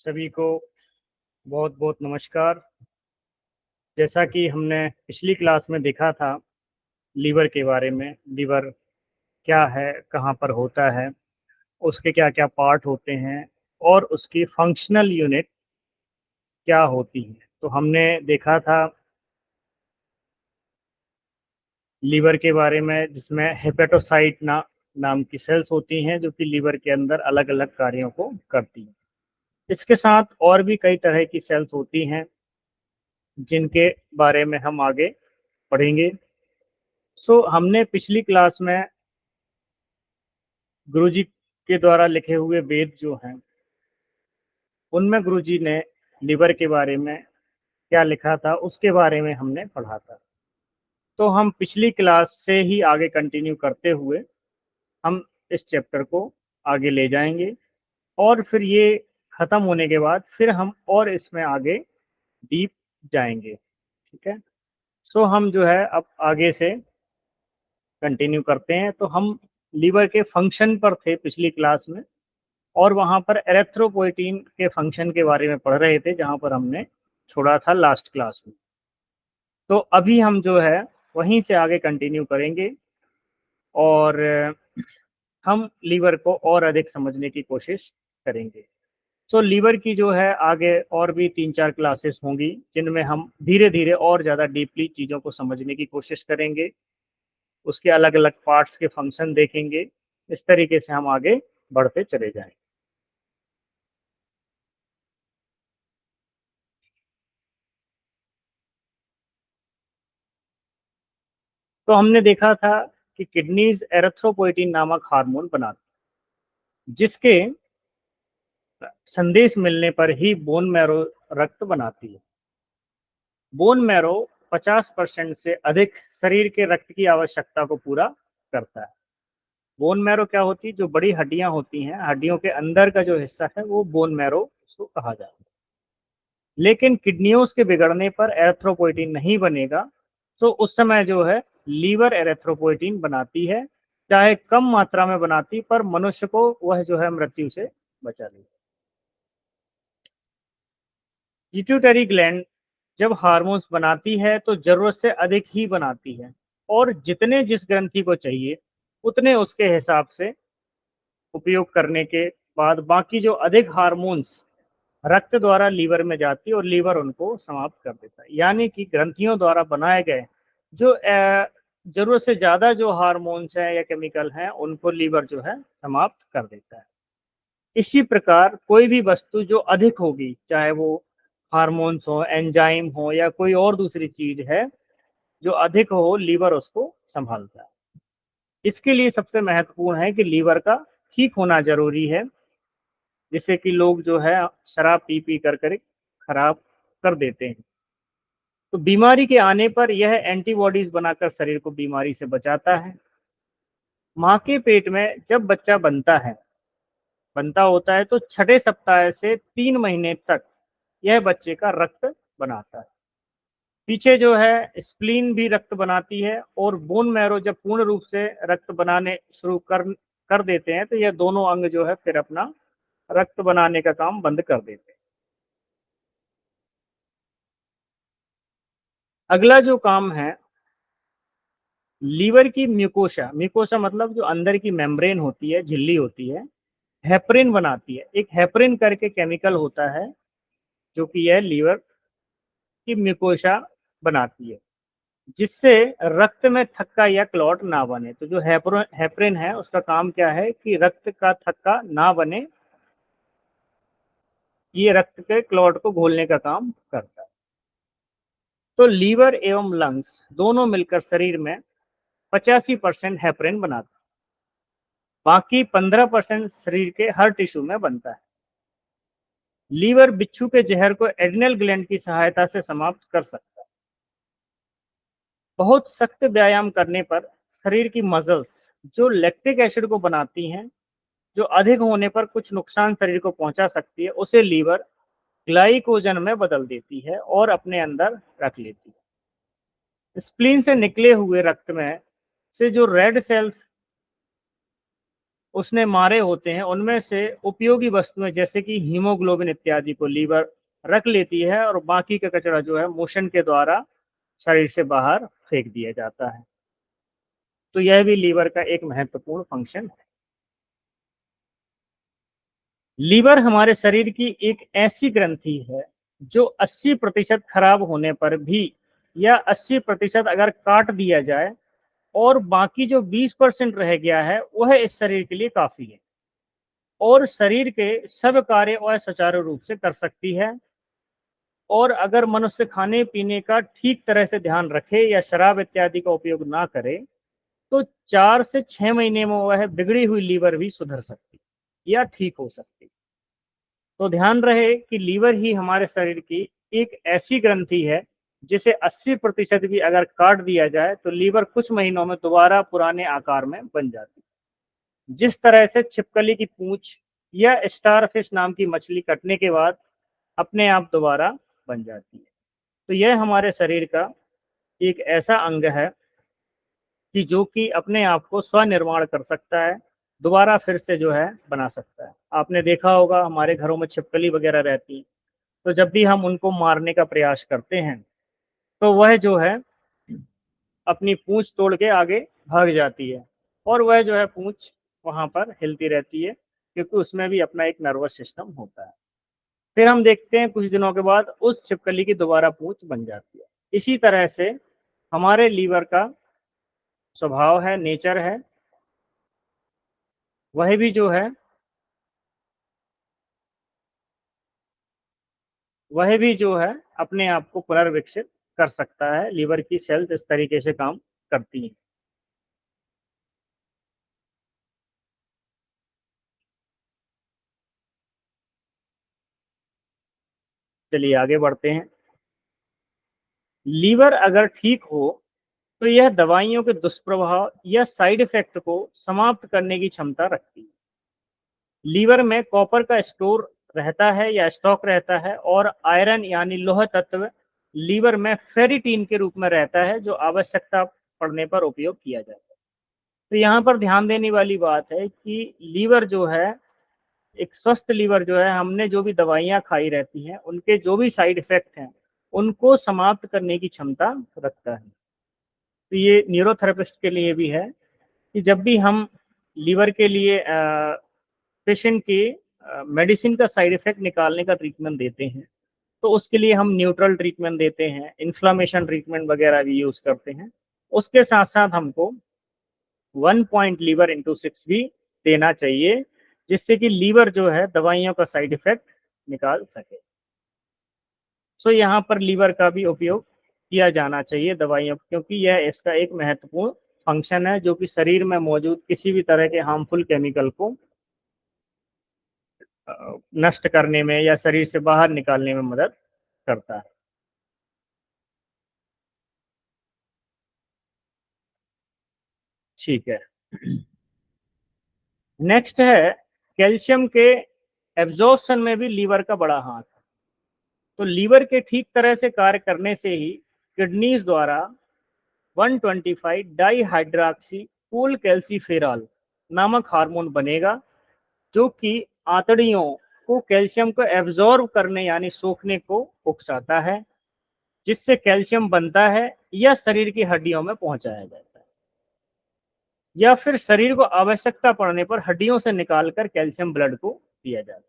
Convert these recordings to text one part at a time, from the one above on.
सभी को बहुत बहुत नमस्कार। जैसा कि हमने पिछली क्लास में देखा था लीवर के बारे में, लीवर क्या है, कहाँ पर होता है, उसके क्या क्या पार्ट होते हैं और उसकी फंक्शनल यूनिट क्या होती है। तो हमने देखा था लीवर के बारे में, जिसमें हेपेटोसाइट नाम की सेल्स होती हैं जो कि लीवर के अंदर अलग अलग कार्यों को करती हैं। इसके साथ और भी कई तरह की सेल्स होती हैं जिनके बारे में हम आगे पढ़ेंगे। हमने पिछली क्लास में गुरुजी के द्वारा लिखे हुए वेद जो हैं उनमें गुरुजी ने लिवर के बारे में क्या लिखा था उसके बारे में हमने पढ़ा था। तो हम पिछली क्लास से ही आगे कंटिन्यू करते हुए हम इस चैप्टर को आगे ले जाएंगे और फिर ये खत्म होने के बाद फिर हम और इसमें आगे डीप जाएंगे। ठीक है। हम जो है अब आगे से कंटिन्यू करते हैं। तो हम लीवर के फंक्शन पर थे पिछली क्लास में और वहां पर एरेथ्रोपोइटीन के फंक्शन के बारे में पढ़ रहे थे जहां पर हमने छोड़ा था लास्ट क्लास में। तो अभी हम जो है वहीं से आगे कंटिन्यू करेंगे और हम लीवर को और अधिक समझने की कोशिश करेंगे। लीवर की जो है आगे और भी 3-4 क्लासेस होंगी जिनमें हम धीरे धीरे और ज़्यादा डीपली चीज़ों को समझने की कोशिश करेंगे, उसके अलग अलग पार्ट्स के फंक्शन देखेंगे। इस तरीके से हम आगे बढ़ते चले जाएंगे। तो हमने देखा था कि किडनीज एरेथ्रोपोइटीन नामक हार्मोन बनाती, जिसके संदेश मिलने पर ही बोन मैरो रक्त बनाती है। बोन मैरो 50% से अधिक शरीर के रक्त की आवश्यकता को पूरा करता है। बोन मैरो क्या होती है? जो बड़ी हड्डियां होती हैं, हड्डियों के अंदर का जो हिस्सा है वो बोन मैरो उसको कहा जाता है। लेकिन किडनियों के बिगड़ने पर एरेथ्रोपोइटीन नहीं बनेगा, तो उस समय जो है लीवर एरेथ्रोपोइटीन बनाती है, चाहे कम मात्रा में बनाती, पर मनुष्य को वह जो है मृत्यु से बचा लेती। पिट्यूटरी ग्लैंड जब हार्मोन्स बनाती है तो जरूरत से अधिक ही बनाती है और जितने जिस ग्रंथि को चाहिए उतने उसके हिसाब से उपयोग करने के बाद बाकी जो अधिक हार्मोन्स रक्त द्वारा लीवर में जाती है और लीवर उनको समाप्त कर देता है। यानी कि ग्रंथियों द्वारा बनाए गए जो जरूरत से ज्यादा जो हार्मोन्स हैं या केमिकल हैं उनको लीवर जो है समाप्त कर देता है। इसी प्रकार कोई भी वस्तु जो अधिक होगी, चाहे वो हार्मोन्स हो, एंजाइम हो या कोई और दूसरी चीज है जो अधिक हो, लीवर उसको संभालता है। इसके लिए सबसे महत्वपूर्ण है कि लीवर का ठीक होना जरूरी है, जिससे कि लोग जो है शराब पी पी कर खराब कर देते हैं। तो बीमारी के आने पर यह एंटीबॉडीज बनाकर शरीर को बीमारी से बचाता है। माँ के पेट में जब बच्चा बनता होता है तो छठे सप्ताह से 3 महीने तक यह बच्चे का रक्त बनाता है। पीछे जो है स्प्लीन भी रक्त बनाती है और बोन मैरो जब पूर्ण रूप से रक्त बनाने शुरू कर देते हैं तो यह दोनों अंग जो है फिर अपना रक्त बनाने का काम बंद कर देते हैं। अगला जो काम है लीवर की म्यूकोसा, म्यूकोसा मतलब जो अंदर की मेम्ब्रेन होती है, झिल्ली होती है, हेपरिन बनाती है। एक हेपरिन करके केमिकल होता है जो कि यह लीवर की म्यूकोसा बनाती है, जिससे रक्त में थक्का या क्लॉट ना बने। तो जो हेपरिन है उसका काम क्या है कि रक्त का थक्का ना बने, ये रक्त के क्लॉट को घोलने का काम करता है। तो लीवर एवं लंग्स दोनों मिलकर शरीर में 85% हेपरिन बनाते हैं, बाकी 15% शरीर के हर टिश्यू में बनता है। लीवर बिच्छू के जहर को एड्रिनल ग्लैंड की सहायता से समाप्त कर सकता है। बहुत सख्त व्यायाम करने पर शरीर की मसल्स जो लैक्टिक एसिड को बनाती हैं, जो अधिक होने पर कुछ नुकसान शरीर को पहुंचा सकती है, उसे लीवर ग्लाइकोजन में बदल देती है और अपने अंदर रख लेती है। स्प्लीन से निकले हुए रक्त में से जो रेड सेल्स उसने मारे होते हैं, उनमें से उपयोगी वस्तुएं जैसे कि हीमोग्लोबिन इत्यादि को लीवर रख लेती है और बाकी का कचरा जो है मोशन के द्वारा शरीर से बाहर फेंक दिया जाता है। तो यह भी लीवर का एक महत्वपूर्ण फंक्शन है। लीवर हमारे शरीर की एक ऐसी ग्रंथि है जो 80% खराब होने पर भी या 80% अगर काट दिया जाए और बाकी जो 20% रह गया है वह इस शरीर के लिए काफी है और शरीर के सब कार्य वह सुचारू रूप से कर सकती है। और अगर मनुष्य खाने पीने का ठीक तरह से ध्यान रखे या शराब इत्यादि का उपयोग ना करे तो 4 से 6 महीने में वह बिगड़ी हुई लीवर भी सुधर सकती या ठीक हो सकती। तो ध्यान रहे कि लीवर ही हमारे शरीर की एक ऐसी ग्रंथि है जिसे 80% भी अगर काट दिया जाए तो लीवर कुछ महीनों में दोबारा पुराने आकार में बन जाती है। जिस तरह से छिपकली की पूंछ या स्टारफिश नाम की मछली कटने के बाद अपने आप दोबारा बन जाती है। तो यह हमारे शरीर का एक ऐसा अंग है कि जो कि अपने आप को स्वनिर्माण कर सकता है, दोबारा फिर से जो है बना सकता है। आपने देखा होगा हमारे घरों में छिपकली वगैरह रहती, तो जब भी हम उनको मारने का प्रयास करते हैं तो वह जो है अपनी पूंछ तोड़ के आगे भाग जाती है और वह जो है पूंछ वहां पर हिलती रहती है क्योंकि उसमें भी अपना एक नर्वस सिस्टम होता है। फिर हम देखते हैं कुछ दिनों के बाद उस छिपकली की दोबारा पूंछ बन जाती है। इसी तरह से हमारे लीवर का स्वभाव है, नेचर है, वह भी जो है अपने आप को पुनर्विकसित कर सकता है। लीवर की सेल्स इस तरीके से काम करती हैं। चलिए आगे बढ़ते हैं। लीवर अगर ठीक हो तो यह दवाइयों के दुष्प्रभाव या साइड इफेक्ट को समाप्त करने की क्षमता रखती है। लीवर में कॉपर का स्टोर रहता है या स्टॉक रहता है और आयरन यानी लोह तत्व लीवर में फेरिटीन के रूप में रहता है जो आवश्यकता पड़ने पर उपयोग किया जाता है। तो यहाँ पर ध्यान देने वाली बात है कि लीवर जो है, एक स्वस्थ लीवर जो है, हमने जो भी दवाइयाँ खाई रहती हैं उनके जो भी साइड इफेक्ट हैं उनको समाप्त करने की क्षमता रखता है। तो ये न्यूरोथेरेपिस्ट के लिए भी है कि जब भी हम लीवर के लिए पेशेंट के मेडिसिन का साइड इफेक्ट निकालने का ट्रीटमेंट देते हैं तो उसके लिए हम न्यूट्रल ट्रीटमेंट देते हैं, इन्फ्लामेशन ट्रीटमेंट वगैरह भी यूज करते हैं। उसके साथ साथ हमको 1 पॉइंट लीवर इंटू 6 भी देना चाहिए जिससे कि लीवर जो है दवाइयों का साइड इफेक्ट निकाल सके। सो यहाँ पर लीवर का भी उपयोग किया जाना चाहिए दवाइयों, क्योंकि यह इसका एक महत्वपूर्ण फंक्शन है जो कि शरीर में मौजूद किसी भी तरह के हार्मफुल केमिकल को नष्ट करने में या शरीर से बाहर निकालने में मदद करता है। ठीक है। नेक्स्ट है कैल्शियम के एब्जॉर्प्शन में भी लीवर का बड़ा हाथ है। तो लीवर के ठीक तरह से कार्य करने से ही किडनीज द्वारा 125 डाईहाइड्रोक्सी कोल कैल्सीफेरॉल नामक हार्मोन बनेगा जो कि आंतड़ियों को कैल्शियम को एब्जॉर्ब करने यानी सोखने को उकसाता है जिससे कैल्शियम बनता है या शरीर की हड्डियों में पहुंचाया जाता है या फिर शरीर को आवश्यकता पड़ने पर हड्डियों से निकालकर कैल्शियम ब्लड को दिया जाता है।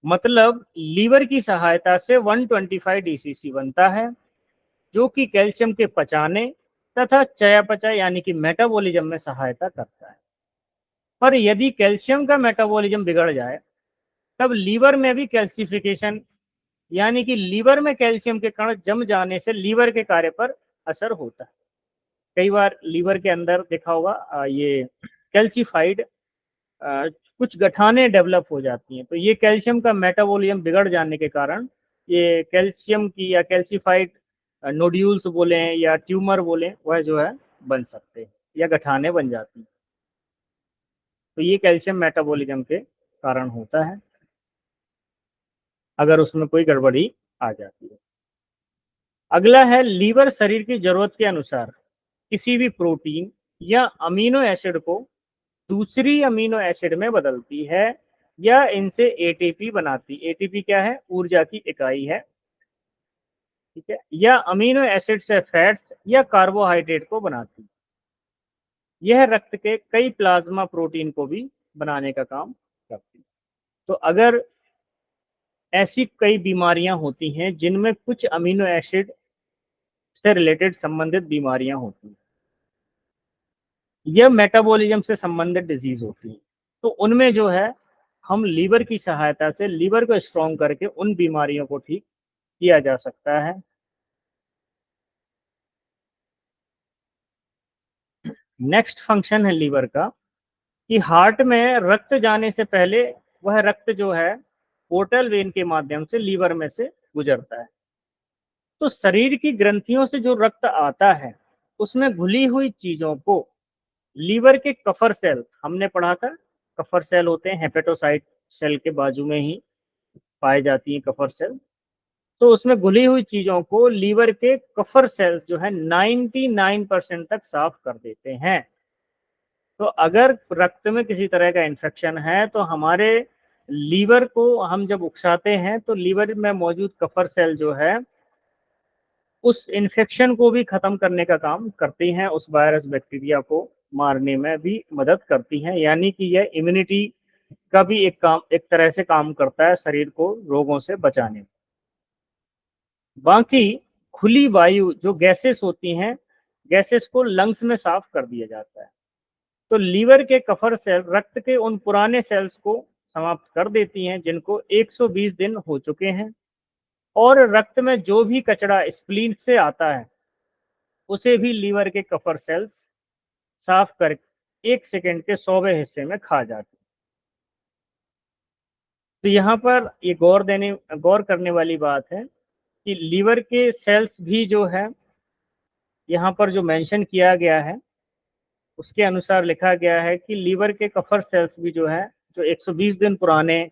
मतलब लीवर की सहायता से 125 डीसीसी बनता है जो कि कैल्शियम के पचाने तथा चयापचय यानी कि मेटाबॉलिज्म में सहायता करता है। पर यदि कैल्शियम का मेटाबॉलिज्म बिगड़ जाए तब लीवर में भी कैल्सिफिकेशन यानी कि लीवर में कैल्शियम के कण जम जाने से लीवर के कार्य पर असर होता है। कई बार लीवर के अंदर देखा होगा ये कैल्सिफाइड कुछ गठाने डेवलप हो जाती हैं। तो ये कैल्शियम का मेटाबॉलिज्म बिगड़ जाने के कारण ये कैल्शियम की या कैल्सिफाइड नोड्यूल्स बोले या ट्यूमर बोले वह जो है बन सकते हैं या गठाने बन जाती हैं। तो ये कैल्शियम मेटाबॉलिज्म के कारण होता है अगर उसमें कोई गड़बड़ी आ जाती है। अगला है लीवर शरीर की जरूरत के अनुसार किसी भी प्रोटीन या अमीनो एसिड को दूसरी अमीनो एसिड में बदलती है या इनसे एटीपी बनाती। एटीपी क्या है? ऊर्जा की इकाई है, ठीक है। या अमीनो एसिड से फैट्स या कार्बोहाइड्रेट को बनाती। यह रक्त के कई प्लाज्मा प्रोटीन को भी बनाने का काम करती है। तो अगर ऐसी कई बीमारियां होती हैं जिनमें कुछ अमीनो एसिड से रिलेटेड संबंधित बीमारियां होती हैं, यह मेटाबॉलिज्म से संबंधित डिजीज होती है, तो उनमें जो है हम लीवर की सहायता से लीवर को स्ट्रॉन्ग करके उन बीमारियों को ठीक किया जा सकता है। नेक्स्ट फंक्शन है लीवर का कि हार्ट में रक्त जाने से पहले वह रक्त जो है पोर्टल वेन के माध्यम से लीवर में से गुजरता है। तो शरीर की ग्रंथियों से जो रक्त आता है उसमें घुली हुई चीजों को लीवर के कफर सेल, हमने पढ़ा था कफर सेल होते हैं हेपेटोसाइट सेल के बाजू में ही पाई जाती है कफर सेल। तो उसमें घुली हुई चीजों को लीवर के कफर सेल्स जो है 99% तक साफ कर देते हैं। तो अगर रक्त में किसी तरह का इन्फेक्शन है तो हमारे लीवर को हम जब उकसाते हैं तो लीवर में मौजूद कफर सेल जो है उस इन्फेक्शन को भी खत्म करने का काम करती हैं, उस वायरस बैक्टीरिया को मारने में भी मदद करती हैं। यानी कि यह इम्यूनिटी का भी एक तरह से काम करता है शरीर को रोगों से बचाने में। बाकी खुली वायु जो गैसेस होती हैं, गैसेस को लंग्स में साफ कर दिया जाता है। तो लीवर के कफर सेल रक्त के उन पुराने सेल्स को समाप्त कर देती हैं जिनको 120 दिन हो चुके हैं, और रक्त में जो भी कचरा स्प्लीन से आता है उसे भी लीवर के कफर सेल्स साफ कर 1 सेकंड के 100वें हिस्से में खा जाते हैं। तो यहाँ पर ये गौर करने वाली बात है कि लीवर के सेल्स भी जो है यहाँ पर जो मेंशन किया गया है उसके अनुसार लिखा गया है कि लीवर के कफर सेल्स भी जो है जो 120 दिन पुराने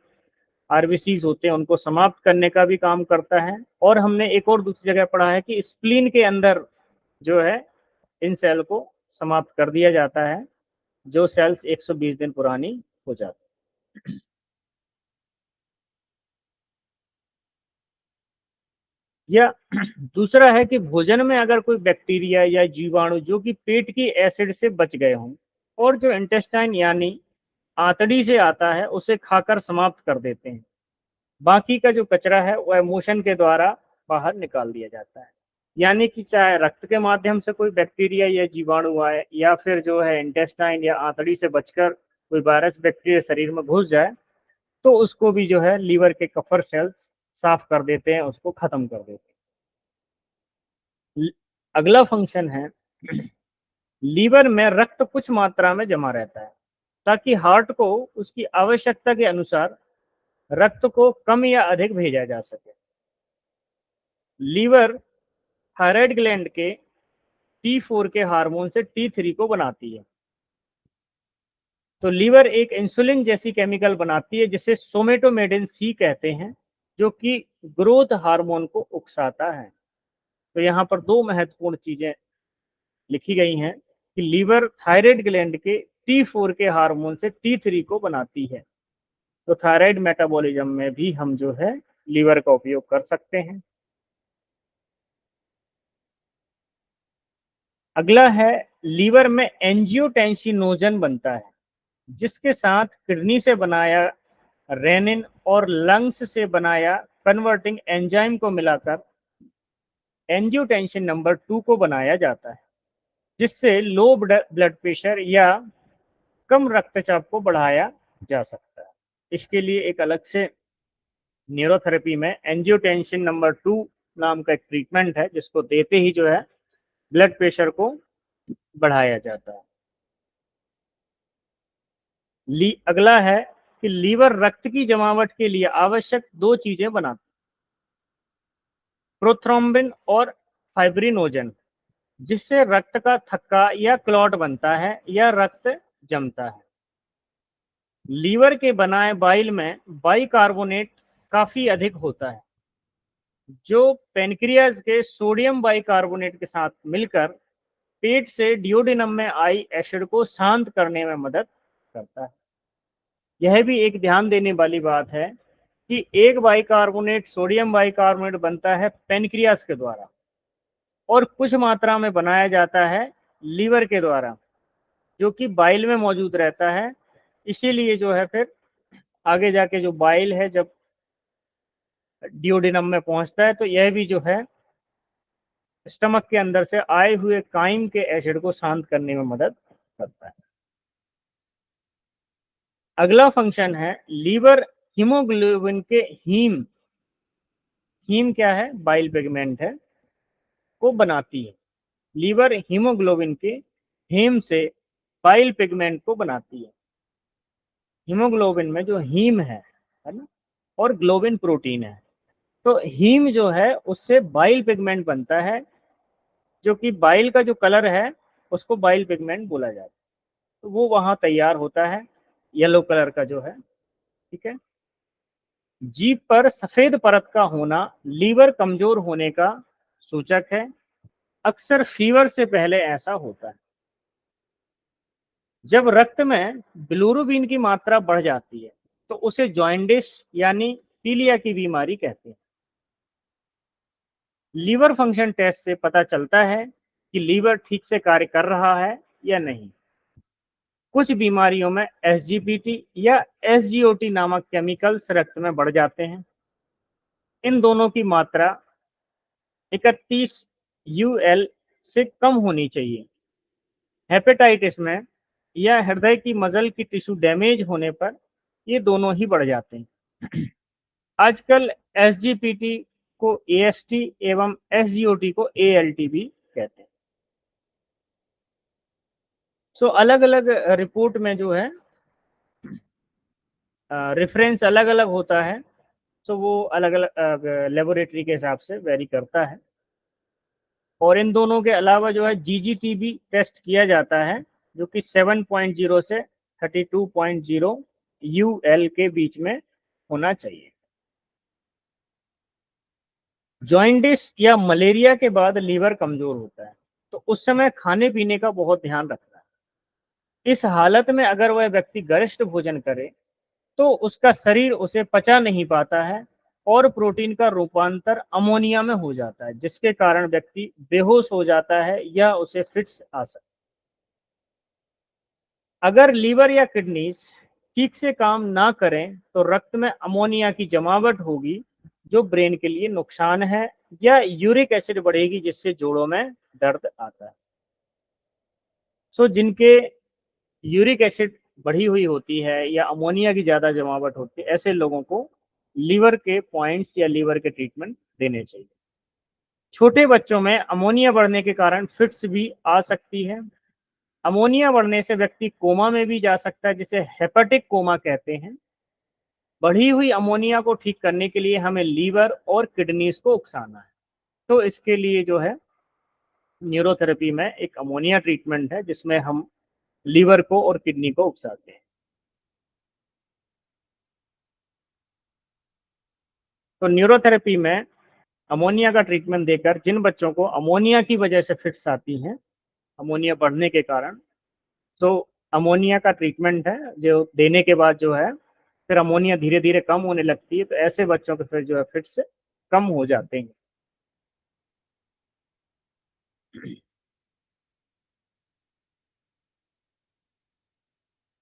आरबीसीज होते हैं उनको समाप्त करने का भी काम करता है। और हमने एक और दूसरी जगह पढ़ा है कि स्प्लीन के अंदर जो है इन सेल को समाप्त कर दिया जाता है जो सेल्स 120 दिन पुरानी हो जाती। या दूसरा है कि भोजन में अगर कोई बैक्टीरिया या जीवाणु जो कि पेट की एसिड से बच गए हों और जो इंटेस्टाइन यानी आंतड़ी से आता है उसे खाकर समाप्त कर देते हैं, बाकी का जो कचरा है वह मोशन के द्वारा बाहर निकाल दिया जाता है। यानी कि चाहे रक्त के माध्यम से कोई बैक्टीरिया या जीवाणु आए या फिर जो है इंटेस्टाइन या आंतड़ी से बचकर कोई वायरस बैक्टीरिया शरीर में घुस जाए तो उसको भी जो है लीवर के कफर सेल्स साफ कर देते हैं, उसको खत्म कर देते हैं। अगला फंक्शन है लीवर में रक्त कुछ मात्रा में जमा रहता है ताकि हार्ट को उसकी आवश्यकता के अनुसार रक्त को कम या अधिक भेजा जा सके। लीवर थायराइड ग्लैंड के T4 के हार्मोन से T3 को बनाती है। तो लीवर एक इंसुलिन जैसी केमिकल बनाती है जिसे सोमेटोमेडिन सी कहते हैं, जो कि ग्रोथ हार्मोन को उकसाता है। तो यहाँ पर दो महत्वपूर्ण चीजें लिखी गई हैं कि लीवर थायराइड ग्लैंड के T4 के हार्मोन से T3 को बनाती है। तो थायराइड मेटाबॉलिज्म में भी हम जो है लीवर का उपयोग कर सकते हैं। अगला है लीवर में एंजियोटेंसिनोजन बनता है जिसके साथ किडनी से बनाया रेनिन और लंग्स से बनाया कन्वर्टिंग एंजाइम को मिलाकर एंजियोटेंसिन नंबर 2 को बनाया जाता है जिससे लो ब्लड प्रेशर या कम रक्तचाप को बढ़ाया जा सकता है। इसके लिए एक अलग से न्यूरोथेरेपी में एंजियोटेंसिन नंबर 2 नाम का एक ट्रीटमेंट है जिसको देते ही जो है ब्लड प्रेशर को बढ़ाया जाता है। अगला है कि लीवर रक्त की जमावट के लिए आवश्यक दो चीजें बनाता है, प्रोथ्रोम्बिन और फाइब्रिनोजन, जिससे रक्त का थक्का या क्लॉट बनता है या रक्त जमता है। लीवर के बनाए बाइल में बाइकार्बोनेट काफी अधिक होता है जो पेनक्रियाज के सोडियम बाइकार्बोनेट के साथ मिलकर पेट से डिओडिनम में आई एसिड को शांत करने में मदद करता है। यह भी एक ध्यान देने वाली बात है कि एक बाइकार्बोनेट सोडियम बाइकार्बोनेट बनता है पेनक्रियास के द्वारा और कुछ मात्रा में बनाया जाता है लीवर के द्वारा, जो कि बाइल में मौजूद रहता है। इसीलिए जो है फिर आगे जाके जो बाइल है जब डिओडिनम में पहुंचता है तो यह भी जो है स्टमक के अंदर से आए हुए काइम के एसिड को शांत करने में मदद करता है। अगला फंक्शन है लीवर हीमोग्लोबिन के हीम, हीम क्या है, बाइल पिगमेंट है, को बनाती है। लीवर हीमोग्लोबिन के हीम से बाइल पिगमेंट को बनाती है। हीमोग्लोबिन में जो हीम है ना, और ग्लोबिन प्रोटीन है, तो हीम जो है उससे बाइल पिगमेंट बनता है, जो कि बाइल का जो कलर है उसको बाइल पिगमेंट बोला जाता है। तो वो वहां तैयार होता है येलो कलर का जो है, ठीक है। जीभ पर सफेद परत का होना लीवर कमजोर होने का सूचक है। अक्सर फीवर से पहले ऐसा होता है। जब रक्त में बिलिरुबिन की मात्रा बढ़ जाती है तो उसे जॉइंडिस यानी पीलिया की बीमारी कहते हैं। लीवर फंक्शन टेस्ट से पता चलता है कि लीवर ठीक से कार्य कर रहा है या नहीं। कुछ बीमारियों में एसजीपीटी या एसजीओटी नामक केमिकल्स रक्त में बढ़ जाते हैं। इन दोनों की मात्रा 31 यूएल से कम होनी चाहिए। हेपेटाइटिस में या हृदय की मसल की टिश्यू डैमेज होने पर ये दोनों ही बढ़ जाते हैं। आजकल एसजीपीटी को एएसटी एवं एसजीओटी को एएलटी भी कहते हैं। सो अलग अलग रिपोर्ट में जो है रेफरेंस अलग अलग होता है, सो वो अलग अलग लेबोरेटरी के हिसाब से वेरी करता है। और इन दोनों के अलावा जो है जीजीटी भी टेस्ट किया जाता है, जो कि 7.0 से 32.0 यूएल के बीच में होना चाहिए। जॉइंडिस या मलेरिया के बाद लीवर कमजोर होता है, तो उस समय खाने पीने का बहुत ध्यान रखना है। इस हालत में अगर वह व्यक्ति गरिष्ठ भोजन करे तो उसका शरीर उसे पचा नहीं पाता है और प्रोटीन का रूपांतर अमोनिया में हो जाता है, जिसके कारण व्यक्ति बेहोश हो जाता है या उसे फिट्स आ सकता है। अगर लीवर या किडनीज ठीक से काम ना करें तो रक्त में अमोनिया की जमावट होगी, जो ब्रेन के लिए नुकसान है, या यूरिक एसिड बढ़ेगी जिससे जोड़ों में दर्द आता है। सो जिनके यूरिक एसिड बढ़ी हुई होती है या अमोनिया की ज्यादा जमावट होती है, ऐसे लोगों को लीवर के पॉइंट्स या लीवर के ट्रीटमेंट देने चाहिए। छोटे बच्चों में अमोनिया बढ़ने के कारण फिट्स भी आ सकती है। अमोनिया बढ़ने से व्यक्ति कोमा में भी जा सकता है, जिसे हेपेटिक कोमा कहते हैं। बढ़ी हुई अमोनिया को ठीक करने के लिए हमें लीवर और किडनीज को उकसाना है। तो इसके लिए जो है न्यूरोथेरेपी में एक अमोनिया ट्रीटमेंट है, जिसमें हम लीवर को और किडनी को उकसाते हैं। तो न्यूरोथेरेपी में अमोनिया का ट्रीटमेंट देकर जिन बच्चों को अमोनिया की वजह से फिट्स आती हैं, अमोनिया बढ़ने के कारण, तो अमोनिया का ट्रीटमेंट है जो देने के बाद जो है फिर अमोनिया धीरे धीरे कम होने लगती है, तो ऐसे बच्चों के फिर जो है फिट्स कम हो जाते हैं।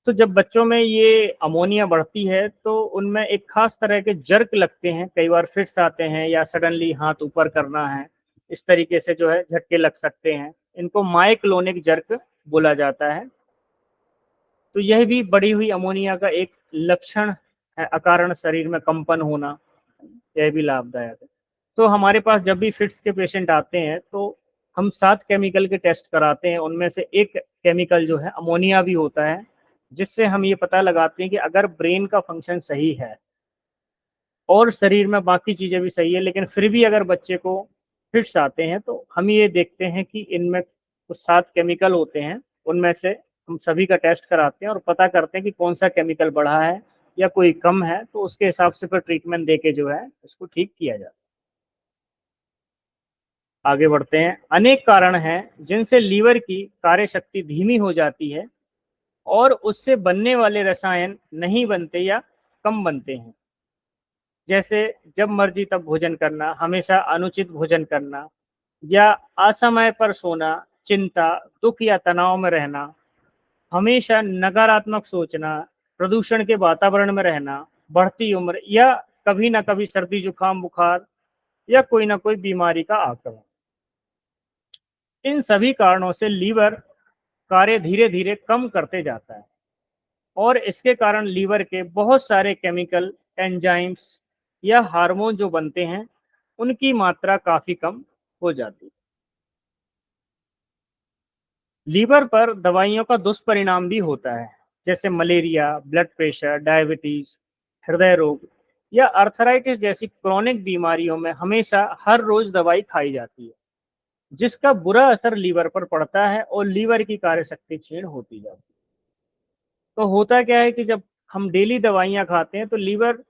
तो जब बच्चों में ये अमोनिया बढ़ती है तो उनमें एक खास तरह के जर्क लगते हैं, कई बार फिट्स आते हैं या सडनली हाथ ऊपर करना है, इस तरीके से जो है झटके लग सकते हैं। इनको माइक्लोनिक जर्क बोला जाता है। तो यह भी बढ़ी हुई अमोनिया का एक लक्षण है, अकारण शरीर में कंपन होना, यह भी लाभदायक है। तो हमारे पास जब भी फिट्स के पेशेंट आते हैं तो हम 7 केमिकल के टेस्ट कराते हैं, उनमें से एक केमिकल जो है अमोनिया भी होता है, जिससे हम ये पता लगाते हैं कि अगर ब्रेन का फंक्शन सही है और शरीर में बाकी चीजें भी सही है, लेकिन फिर भी अगर बच्चे को फिट्स आते हैं तो हम ये देखते हैं कि इनमें कुछ 7 केमिकल होते हैं, उनमें से हम सभी का टेस्ट कराते हैं और पता करते हैं कि कौन सा केमिकल बढ़ा है या कोई कम है, तो उसके हिसाब से फिर ट्रीटमेंट देके जो है इसको ठीक किया जाता है। आगे बढ़ते हैं। अनेक कारण हैं जिनसे लीवर की कार्य शक्ति धीमी हो जाती है। और उससे बनने वाले रसायन नहीं बनते या कम बनते हैं। जैसे जब मर्जी तब भोजन करना, हमेशा अनुचित भोजन करना, या असमय पर सोना, चिंता, दुख या तनाव में रहना, हमेशा नकारात्मक सोचना, प्रदूषण के वातावरण में रहना, बढ़ती उम्र, या कभी ना कभी सर्दी जुकाम बुखार या कोई ना कोई बीमारी का आक्रमण। इन सभी कारणों से लीवर कार्य धीरे धीरे कम करते जाता है, और इसके कारण लीवर के बहुत सारे केमिकल, एंजाइम्स या हार्मोन जो बनते हैं, उनकी मात्रा काफी कम हो जाती है। लीवर पर दवाइयों का दुष्परिणाम भी होता है, जैसे मलेरिया, ब्लड प्रेशर, डायबिटीज, हृदय रोग या अर्थराइटिस जैसी क्रोनिक बीमारियों में हमेशा हर रोज दवाई खाई जाती है, जिसका बुरा असर लीवर पर पड़ता है और लीवर की कार्यशक्ति क्षीण होती जाती है। तो होता क्या है कि जब हम डेली दवाइयाँ खाते हैं तो लीवर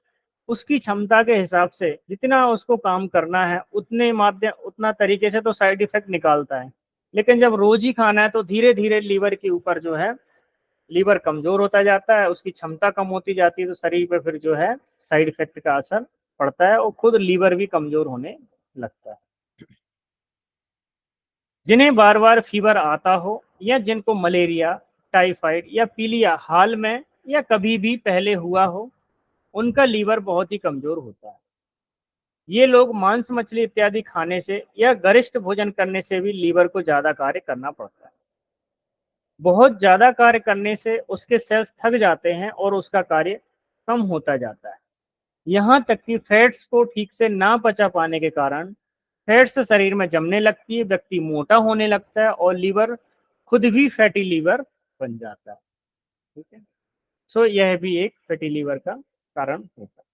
उसकी क्षमता के हिसाब से जितना उसको काम करना है उतना तरीके से तो साइड इफेक्ट निकालता है। लेकिन जब रोज ही खाना है तो धीरे धीरे लीवर के ऊपर जो है, लीवर कमजोर होता जाता है, उसकी क्षमता कम होती जाती है, तो शरीर पे फिर जो है साइड इफेक्ट का असर पड़ता है और खुद लीवर भी कमजोर होने लगता है। जिन्हें बार बार फीवर आता हो, या जिनको मलेरिया, टाइफाइड या पीलिया हाल में या कभी भी पहले हुआ हो, उनका लीवर बहुत ही कमजोर होता है। ये लोग मांस मछली इत्यादि खाने से या गरिष्ठ भोजन करने से भी लीवर को ज्यादा कार्य करना पड़ता है। बहुत ज्यादा कार्य करने से उसके सेल्स थक जाते हैं और उसका कार्य कम होता जाता है। यहाँ तक कि फैट्स को ठीक से ना पचा पाने के कारण फैट्स शरीर में जमने लगती है, व्यक्ति मोटा होने लगता है और लीवर खुद भी फैटी लीवर बन जाता है। ठीक है, सो यह भी एक फैटी लीवर का कारण होता है।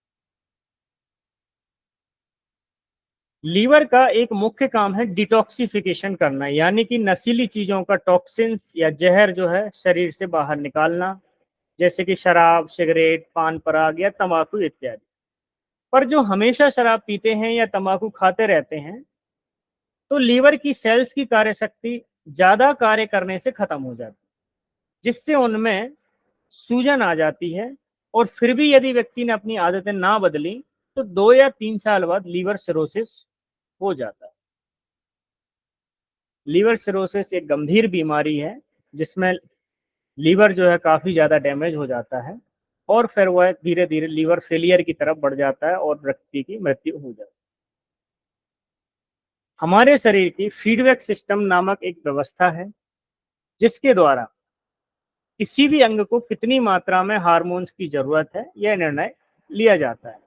लीवर का एक मुख्य काम है डिटॉक्सिफिकेशन करना, यानी कि नशीली चीजों का टॉक्सिन्स या जहर जो है शरीर से बाहर निकालना, जैसे कि शराब, सिगरेट, पान पराग या तंबाकू इत्यादि। पर जो हमेशा शराब पीते हैं या तंबाकू खाते रहते हैं, तो लीवर की सेल्स की कार्यशक्ति ज्यादा कार्य करने से खत्म हो जाती है, जिससे उनमें सूजन आ जाती है। और फिर भी यदि व्यक्ति ने अपनी आदतें ना बदली तो 2 या 3 साल बाद लीवर सिरोसिस हो जाता है। लीवर सिरोसिस एक गंभीर बीमारी है जिसमें लीवर जो है काफी ज्यादा डैमेज हो जाता है, और फिर वह धीरे धीरे लीवर फेलियर की तरफ बढ़ जाता है और व्यक्ति की मृत्यु हो जाती है। हमारे शरीर की फीडबैक सिस्टम नामक एक व्यवस्था है, जिसके द्वारा किसी भी अंग को कितनी मात्रा में हार्मोन्स की जरूरत है यह निर्णय लिया जाता है।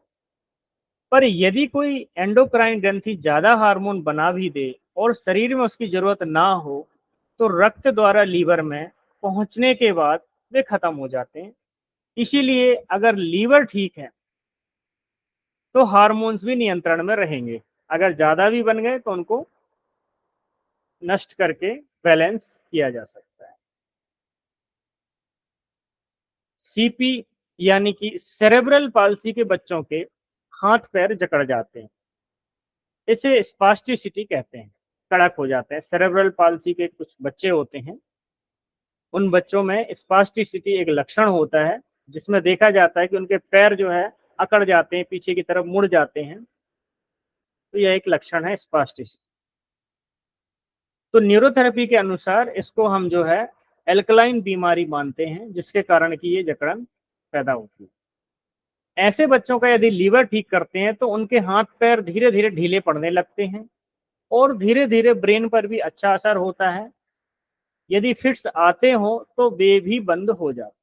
पर यदि कोई एंडोक्राइन ग्रंथि ज्यादा हार्मोन बना भी दे और शरीर में उसकी जरूरत ना हो, तो रक्त द्वारा लीवर में पहुंचने के बाद वे खत्म हो जाते हैं। इसीलिए अगर लीवर ठीक है तो हार्मोन्स भी नियंत्रण में रहेंगे। अगर ज्यादा भी बन गए तो उनको नष्ट करके बैलेंस किया जा सकता है। सीपी यानी कि सेरेब्रल पाल्सी के बच्चों के हाथ पैर जकड़ जाते हैं, इसे स्पास्टिसिटी कहते हैं, कड़क हो जाते हैं। सेरेब्रल पाल्सी के कुछ बच्चे होते हैं, उन बच्चों में स्पास्टिसिटी एक लक्षण होता है, जिसमें देखा जाता है कि उनके पैर जो है अकड़ जाते हैं, पीछे की तरफ मुड़ जाते हैं। तो यह एक लक्षण है स्पास्टिसिटी। तो न्यूरोथेरेपी के अनुसार इसको हम जो है एल्कलाइन बीमारी मानते हैं, जिसके कारण की ये जकड़न पैदा होती है। ऐसे बच्चों का यदि लीवर ठीक करते हैं तो उनके हाथ पैर धीरे धीरे ढीले पड़ने लगते हैं और धीरे धीरे ब्रेन पर भी अच्छा असर होता है। यदि फिट्स आते हो तो वे भी बंद हो जाते।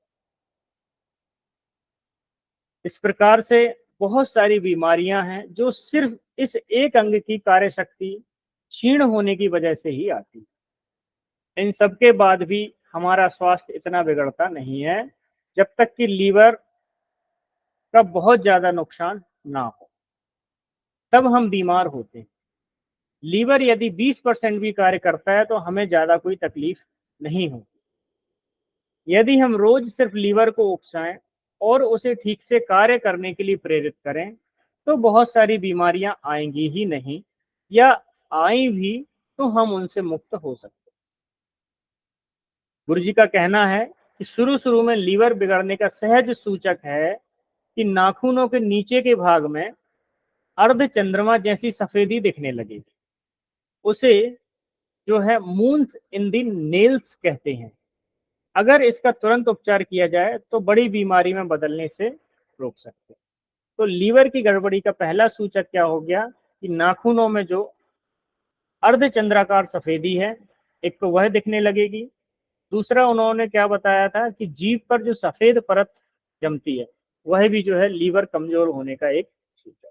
इस प्रकार से बहुत सारी बीमारियां हैं जो सिर्फ इस एक अंग की कार्यशक्ति क्षीण होने की वजह से ही आती है। इन सब के बाद भी हमारा स्वास्थ्य इतना बिगड़ता नहीं है जब तक कि लीवर का बहुत ज्यादा नुकसान ना हो, तब हम बीमार होते हैं। लीवर यदि 20% भी कार्य करता है तो हमें ज्यादा कोई तकलीफ नहीं होती। यदि हम रोज सिर्फ लीवर को उकसाएं और उसे ठीक से कार्य करने के लिए प्रेरित करें तो बहुत सारी बीमारियां आएंगी ही नहीं, या आई भी तो हम उनसे मुक्त हो सकते हैं। गुरु जी का कहना है कि शुरू में लीवर बिगड़ने का सहज सूचक है कि नाखूनों के नीचे के भाग में अर्ध चंद्रमा जैसी सफेदी दिखने लगेगी। उसे जो है मून्स इन दी नेल्स कहते हैं। अगर इसका तुरंत उपचार किया जाए तो बड़ी बीमारी में बदलने से रोक सकते हैं। तो लीवर की गड़बड़ी का पहला सूचक क्या हो गया कि नाखूनों में जो अर्धचंद्राकार सफेदी है, एक तो वह दिखने लगेगी। दूसरा उन्होंने क्या बताया था कि जीभ पर जो सफेद परत जमती है, वह भी जो है लीवर कमजोर होने का एक सूचक।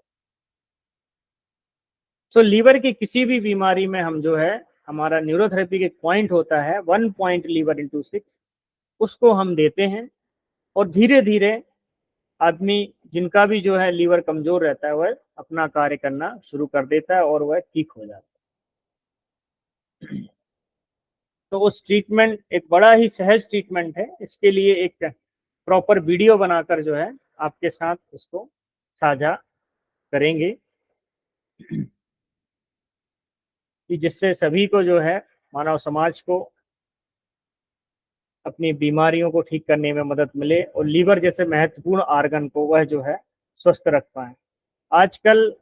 तो लीवर की किसी भी बीमारी में हम जो है, हमारा न्यूरोथेरेपी के पॉइंट होता है 1 पॉइंट लीवर इंटू 6, उसको हम देते हैं और धीरे धीरे आदमी जिनका भी जो है लीवर कमजोर रहता है वह अपना कार्य करना शुरू कर देता है और वह ठीक हो जाता है। तो उस ट्रीटमेंट एक बड़ा ही सहज ट्रीटमेंट है। इसके लिए एक प्रॉपर वीडियो बनाकर जो है आपके साथ इसको साझा करेंगे कि जिससे सभी को जो है, मानव समाज को अपनी बीमारियों को ठीक करने में मदद मिले और लीवर जैसे महत्वपूर्ण आर्गन को वह जो है स्वस्थ रख पाए। आजकल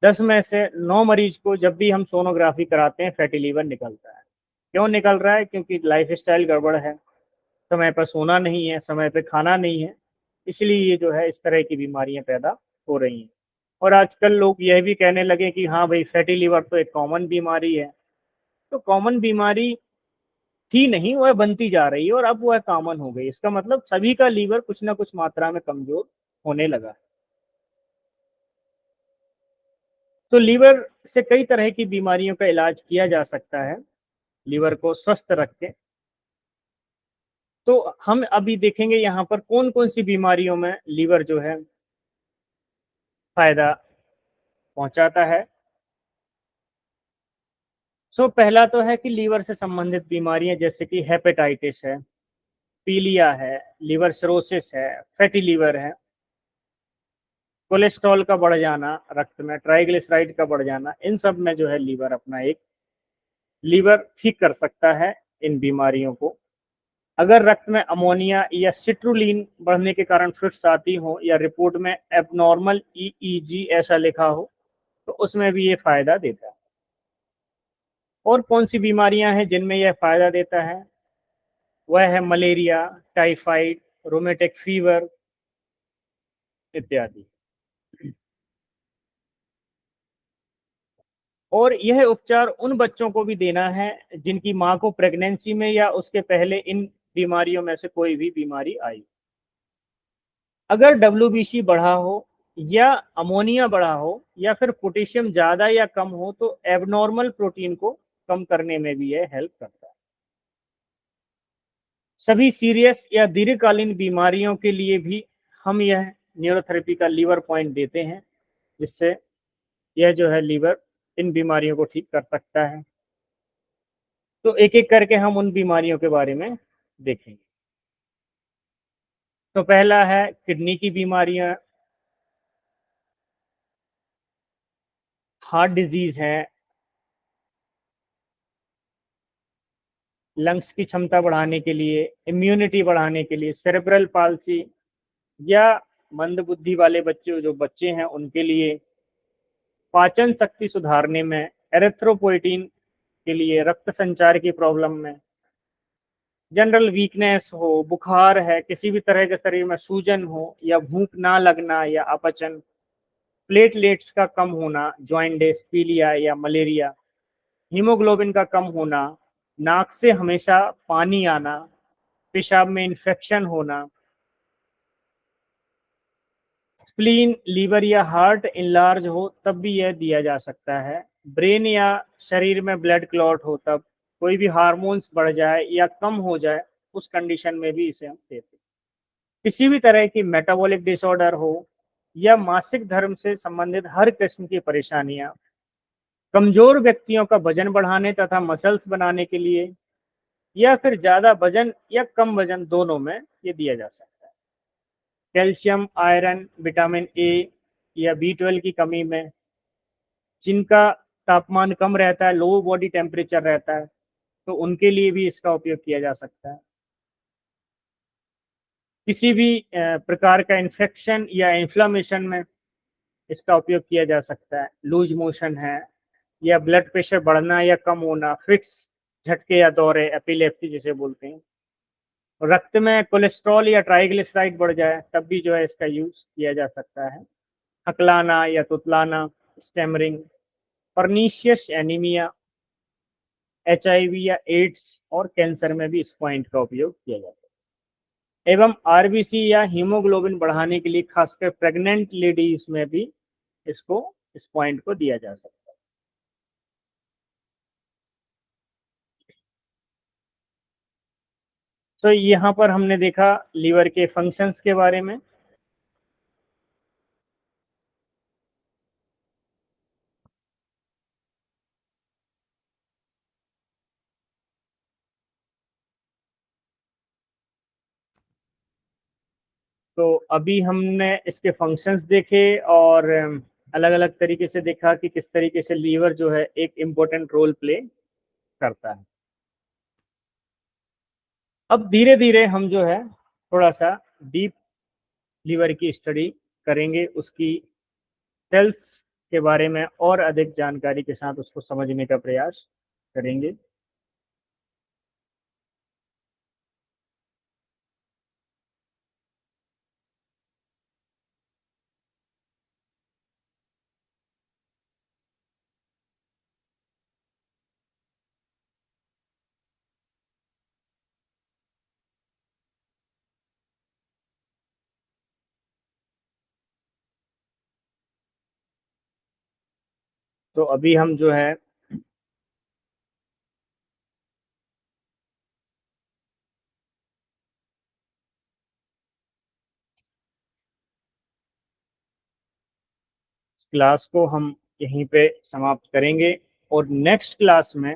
10 में से 9 मरीज को जब भी हम सोनोग्राफी कराते हैं फैटी लीवर निकलता है। क्यों निकल रहा है? क्योंकि लाइफस्टाइल गड़बड़ है, समय पर सोना नहीं है, समय पे खाना नहीं है, इसलिए ये जो है इस तरह की बीमारियां पैदा हो रही हैं। और आजकल लोग यह भी कहने लगे कि हाँ भाई, फैटी लीवर तो एक कॉमन बीमारी है। तो कॉमन बीमारी थी नहीं, वह बनती जा रही है और अब वह कॉमन हो गई। इसका मतलब सभी का लीवर कुछ ना कुछ मात्रा में कमजोर होने लगा। तो लीवर से कई तरह की बीमारियों का इलाज किया जा सकता है लीवर को स्वस्थ रख के। तो हम अभी देखेंगे यहाँ पर कौन कौन सी बीमारियों में लीवर जो है फायदा पहुंचाता है। पहला तो है कि लीवर से संबंधित बीमारियां जैसे कि हेपेटाइटिस है, पीलिया है, लीवर सिरोसिस है, फैटी लीवर है, कोलेस्ट्रॉल का बढ़ जाना, रक्त में ट्राइग्लिसराइड का बढ़ जाना, इन सब में जो है लीवर ठीक कर सकता है इन बीमारियों को। अगर रक्त में अमोनिया या सिट्रुलिन बढ़ने के कारण फिट्स आती हो या रिपोर्ट में एबनॉर्मल ईईजी ऐसा लिखा हो तो उसमें भी ये फायदा देता है। और कौन सी बीमारियां हैं जिनमें यह फायदा देता है? वह है मलेरिया, टाइफाइड, रोमेटिक फीवर इत्यादि। और यह उपचार उन बच्चों को भी देना है जिनकी मां को प्रेगनेंसी में या उसके पहले इन बीमारियों में से कोई भी बीमारी आई। अगर डब्ल्यूबीसी बढ़ा हो या अमोनिया बढ़ा हो या फिर पोटेशियम ज्यादा या कम हो तो एबनॉर्मल प्रोटीन को कम करने में भी यह हेल्प करता है। सभी सीरियस या दीर्घकालीन बीमारियों के लिए भी हम यह न्यूरोथेरेपी का लीवर पॉइंट देते हैं, जिससे यह जो है लीवर इन बीमारियों को ठीक कर सकता है। तो एक एक करके हम उन बीमारियों के बारे में देखेंगे। तो पहला है किडनी की बीमारियां, हार्ट डिजीज है, लंग्स की क्षमता बढ़ाने के लिए, इम्यूनिटी बढ़ाने के लिए, सेरेब्रल पाल्सी या मंदबुद्धि वाले बच्चे हैं उनके लिए, पाचन शक्ति सुधारने में, एरेथ्रोपोइटीन के लिए, रक्त संचार की प्रॉब्लम में, जनरल वीकनेस हो, बुखार है, किसी भी तरह के शरीर में सूजन हो या भूख ना लगना या अपचन, प्लेटलेट्स का कम होना, जॉइंटिस, पीलिया या मलेरिया, हीमोग्लोबिन का कम होना, नाक से हमेशा पानी आना, पेशाब में इन्फेक्शन होना, स्प्लीन, लीवर या हार्ट इनलार्ज हो तब भी यह दिया जा सकता है। ब्रेन या शरीर में ब्लड क्लॉट हो तब, कोई भी हार्मोन्स बढ़ जाए या कम हो जाए उस कंडीशन में भी इसे हम देते हैं। किसी भी तरह की मेटाबॉलिक डिसऑर्डर हो या मासिक धर्म से संबंधित हर किस्म की परेशानियां, कमजोर व्यक्तियों का वजन बढ़ाने तथा मसल्स बनाने के लिए या फिर ज्यादा वजन या कम वजन दोनों में ये दिया जा सकता है। कैल्शियम, आयरन, विटामिन ए या B12 की कमी में, जिनका तापमान कम रहता है, लो बॉडी टेम्परेचर रहता है, तो उनके लिए भी इसका उपयोग किया जा सकता है। किसी भी प्रकार का इन्फेक्शन या इन्फ्लामेशन में इसका उपयोग किया जा सकता है। लूज मोशन है या ब्लड प्रेशर बढ़ना या कम होना, फिक्स, झटके या दौरे, एपिलेप्सी जिसे बोलते हैं। रक्त में कोलेस्ट्रॉल या ट्राइग्लिसराइड बढ़ जाए तब भी जो है इसका यूज किया जा सकता है। हकलाना या तुतलाना, स्टेमरिंग, परनीशियस एनीमिया, एचआईवी या एड्स और कैंसर में भी इस पॉइंट का उपयोग किया जाता है। एवं आरबीसी या हीमोग्लोबिन बढ़ाने के लिए खासकर प्रेग्नेंट लेडीज में भी इसको इस पॉइंट को दिया जा सकता है। तो यहाँ पर हमने देखा लीवर के फंक्शंस के बारे में। तो अभी हमने इसके फंक्शंस देखे और अलग अलग तरीके से देखा कि किस तरीके से लीवर जो है एक इम्पोर्टेंट रोल प्ले करता है। अब धीरे धीरे हम जो है थोड़ा सा डीप लीवर की स्टडी करेंगे, उसकी सेल्स के बारे में और अधिक जानकारी के साथ उसको समझने का प्रयास करेंगे। तो अभी हम जो है इस क्लास को हम यहीं पे समाप्त करेंगे और नेक्स्ट क्लास में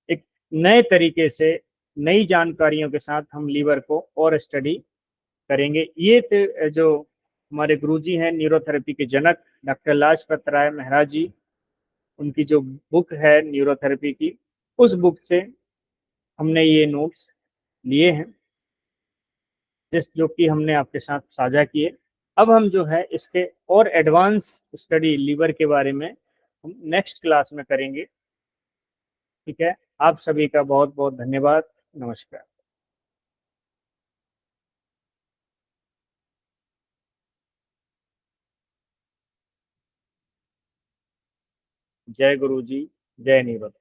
एक नए तरीके से नई जानकारियों के साथ हम लीवर को और स्टडी करेंगे। ये जो हमारे गुरुजी हैं न्यूरोथेरेपी के जनक डॉक्टर लाजपत राय मेहरा जी, उनकी जो बुक है न्यूरोथेरेपी की, उस बुक से हमने ये नोट्स लिए हैं जिस जो कि हमने आपके साथ साझा किए। अब हम जो है इसके और एडवांस स्टडी लीवर के बारे में हम नेक्स्ट क्लास में करेंगे। ठीक है, आप सभी का बहुत बहुत धन्यवाद। नमस्कार। जय गुरु जी, जय नीरज।